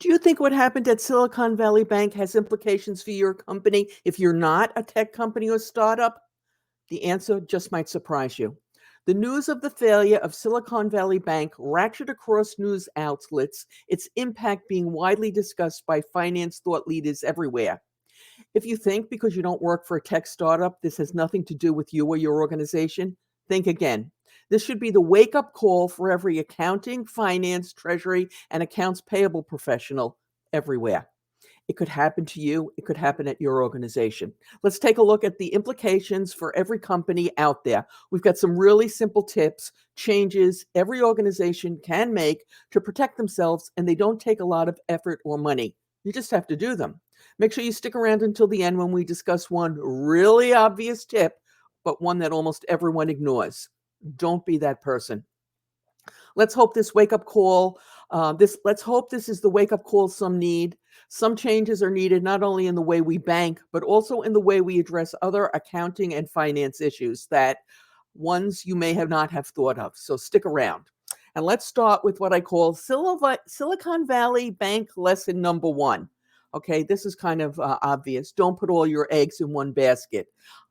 Do you think what happened at Silicon Valley Bank has implications for your company if you're not a tech company or startup? The answer just might surprise you. The news of the failure of Silicon Valley Bank ratcheted across news outlets, its impact being widely discussed by finance thought leaders everywhere. If you think because you don't work for a tech startup, this has nothing to do with you or your organization, think again. This should be the wake up call for every accounting, finance, treasury, and accounts payable professional everywhere. It could happen to you, it could happen at your organization. Let's take a look at the implications for every company out there. We've got some really simple tips, changes every organization can make to protect themselves, and they don't take a lot of effort or money. You just have to do them. Make sure you stick around until the end when we discuss one really obvious tip, but one that almost everyone ignores. Don't be that person. Let's hope this wake up call. Let's hope this is the wake up call some need. Some changes are needed not only in the way we bank, but also in the way we address other accounting and finance issues that ones you may have not have thought of. So stick around. And let's start with what I call Silicon Valley Bank lesson number one. Okay, this is kind of obvious. Don't put all your eggs in one basket.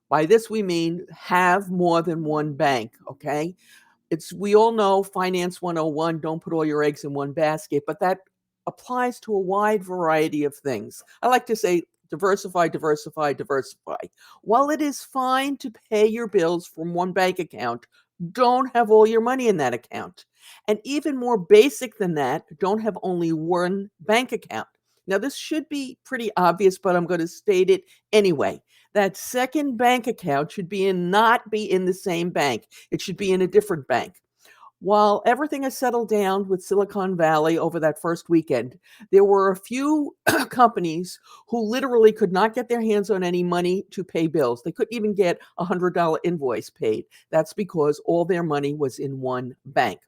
By this, we mean have more than one bank. Okay, we all know finance 101, don't put all your eggs in one basket, but that applies to a wide variety of things. I like to say diversify, diversify, diversify. While it is fine to pay your bills from one bank account, don't have all your money in that account. And even more basic than that, don't have only one bank account. Now, this should be pretty obvious, but I'm going to state it anyway. That second bank account should not be in the same bank. It should be in a different bank. While everything has settled down with Silicon Valley over that first weekend, there were a few companies who literally could not get their hands on any money to pay bills. They couldn't even get a $100 invoice paid. That's because all their money was in one bank.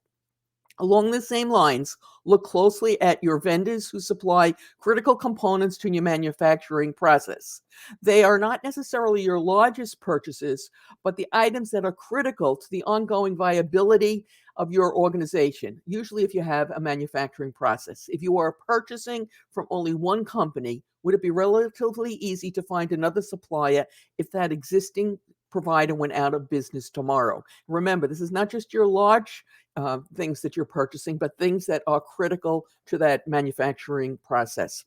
Along the same lines, look closely at your vendors who supply critical components to your manufacturing process. They are not necessarily your largest purchases, but the items that are critical to the ongoing viability of your organization, usually if you have a manufacturing process. If you are purchasing from only one company, would it be relatively easy to find another supplier if that existing provider went out of business tomorrow? Remember, this is not just your large things that you're purchasing, but things that are critical to that manufacturing process.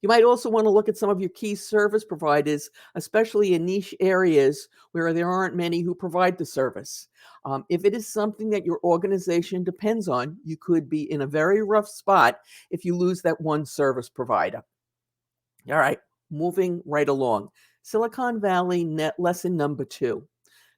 You might also want to look at some of your key service providers, especially in niche areas where there aren't many who provide the service. If it is something that your organization depends on, you could be in a very rough spot if you lose that one service provider. All right, moving right along. Silicon Valley net lesson number two.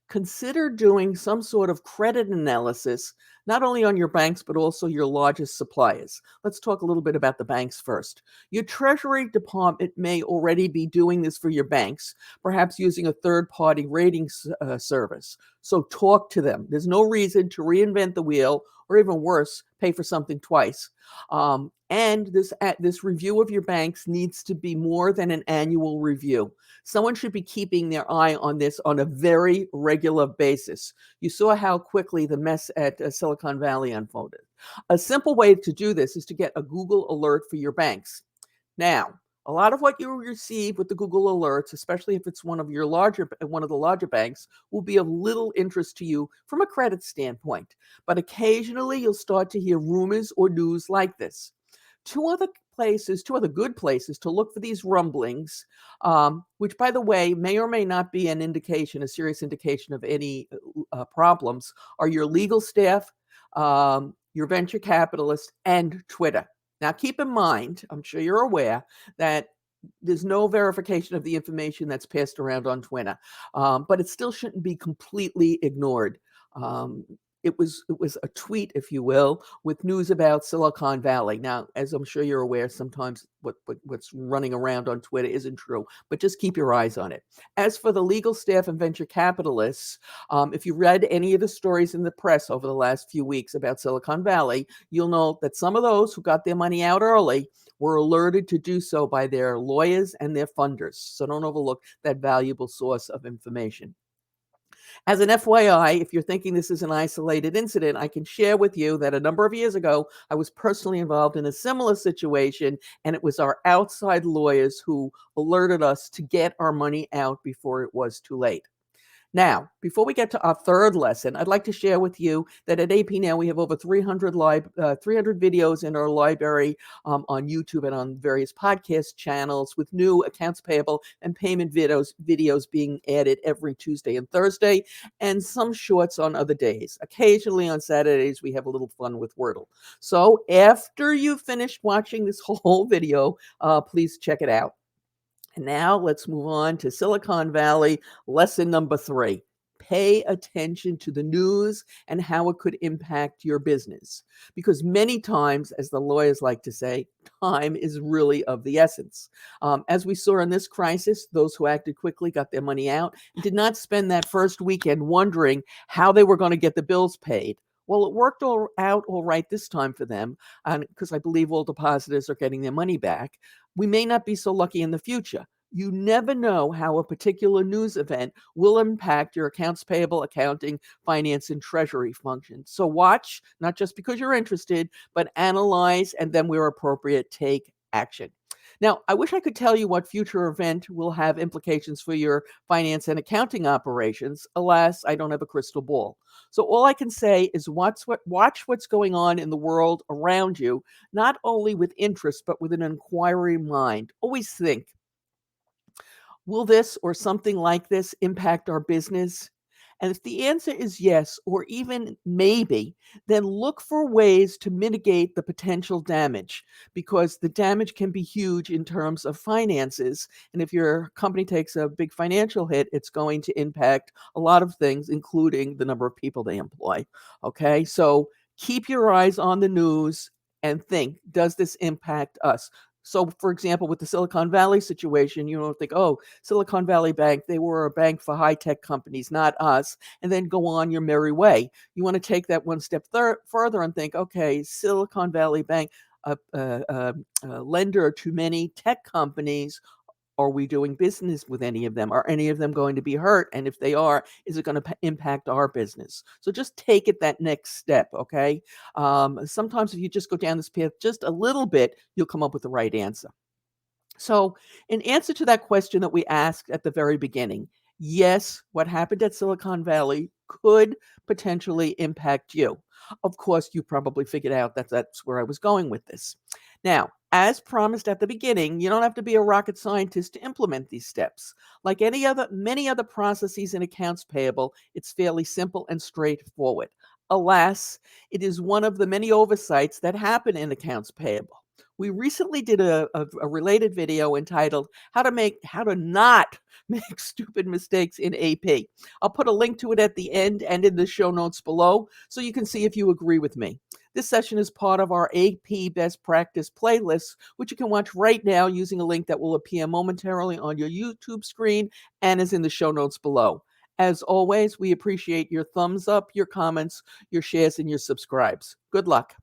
Consider doing some sort of credit analysis, not only on your banks, but also your largest suppliers. Let's talk a little bit about the banks first. Your Treasury Department may already be doing this for your banks, perhaps using a third-party rating service. So talk to them. There's no reason to reinvent the wheel, or even worse, pay for something twice. And this review of your banks needs to be more than an annual review. Someone should be keeping their eye on this on a very regular basis. You saw how quickly the mess at Silicon Valley unfolded. A simple way to do this is to get a Google alert for your banks. Now, a lot of what you receive with the Google alerts, especially if it's one of the larger banks, will be of little interest to you from a credit standpoint. But occasionally you'll start to hear rumors or news like this. Two other good places to look for these rumblings, which, by the way, may or may not be a serious indication of any problems, are your legal staff, your venture capitalist, and Twitter. Now, keep in mind, I'm sure you're aware that there's no verification of the information that's passed around on Twitter, but it still shouldn't be completely ignored. It was a tweet, if you will, with news about Silicon Valley. Now, as I'm sure you're aware, sometimes what's running around on Twitter isn't true, but just keep your eyes on it. As for the legal staff and venture capitalists, if you read any of the stories in the press over the last few weeks about Silicon Valley, you'll know that some of those who got their money out early were alerted to do so by their lawyers and their funders. So don't overlook that valuable source of information. As an FYI, if you're thinking this is an isolated incident, I can share with you that a number of years ago, I was personally involved in a similar situation, and it was our outside lawyers who alerted us to get our money out before it was too late. Now, before we get to our third lesson, I'd like to share with you that at AP Now we have over 300 videos in our library on YouTube and on various podcast channels with new accounts payable and payment videos being added every Tuesday and Thursday, and some shorts on other days. Occasionally on Saturdays, we have a little fun with Wordle. So after you've finished watching this whole video, please check it out. And now let's move on to Silicon Valley lesson number 3. Pay attention to the news and how it could impact your business. Because many times, as the lawyers like to say, time is really of the essence. As we saw in this crisis, those who acted quickly got their money out and did not spend that first weekend wondering how they were going to get the bills paid. Well, it worked out all right this time for them, because I believe all depositors are getting their money back. We may not be so lucky in the future. You never know how a particular news event will impact your accounts payable, accounting, finance, and treasury functions. So watch, not just because you're interested, but analyze, and then where appropriate, take action. Now, I wish I could tell you what future event will have implications for your finance and accounting operations. Alas, I don't have a crystal ball. So all I can say is watch what's going on in the world around you, not only with interest, but with an inquiry mind. Always think, will this or something like this impact our business? And if the answer is yes, or even maybe, then look for ways to mitigate the potential damage, because the damage can be huge in terms of finances. And if your company takes a big financial hit, it's going to impact a lot of things, including the number of people they employ. Okay, so keep your eyes on the news and think, does this impact us? So, for example, with the Silicon Valley situation, you don't think, oh, Silicon Valley Bank, they were a bank for high-tech companies, not us, and then go on your merry way. You want to take that one step further and think, okay, Silicon Valley Bank, a lender to many tech companies. Are we doing business with any of them? Are any of them going to be hurt? And if they are, is it going to impact our business? So just take it that next step, okay? Sometimes if you just go down this path just a little bit, you'll come up with the right answer. So, in answer to that question that we asked at the very beginning, yes, what happened at Silicon Valley could potentially impact you. Of course, you probably figured out that that's where I was going with this. Now, as promised at the beginning, you don't have to be a rocket scientist to implement these steps. Like many other processes in accounts payable, it's fairly simple and straightforward. Alas, it is one of the many oversights that happen in accounts payable. We recently did a related video entitled how to not make stupid mistakes in AP. I'll put a link to it at the end and in the show notes below so you can see if you agree with me. This session is part of our AP Best Practice playlist, which you can watch right now using a link that will appear momentarily on your YouTube screen and is in the show notes below. As always, we appreciate your thumbs up, your comments, your shares, and your subscribes. Good luck.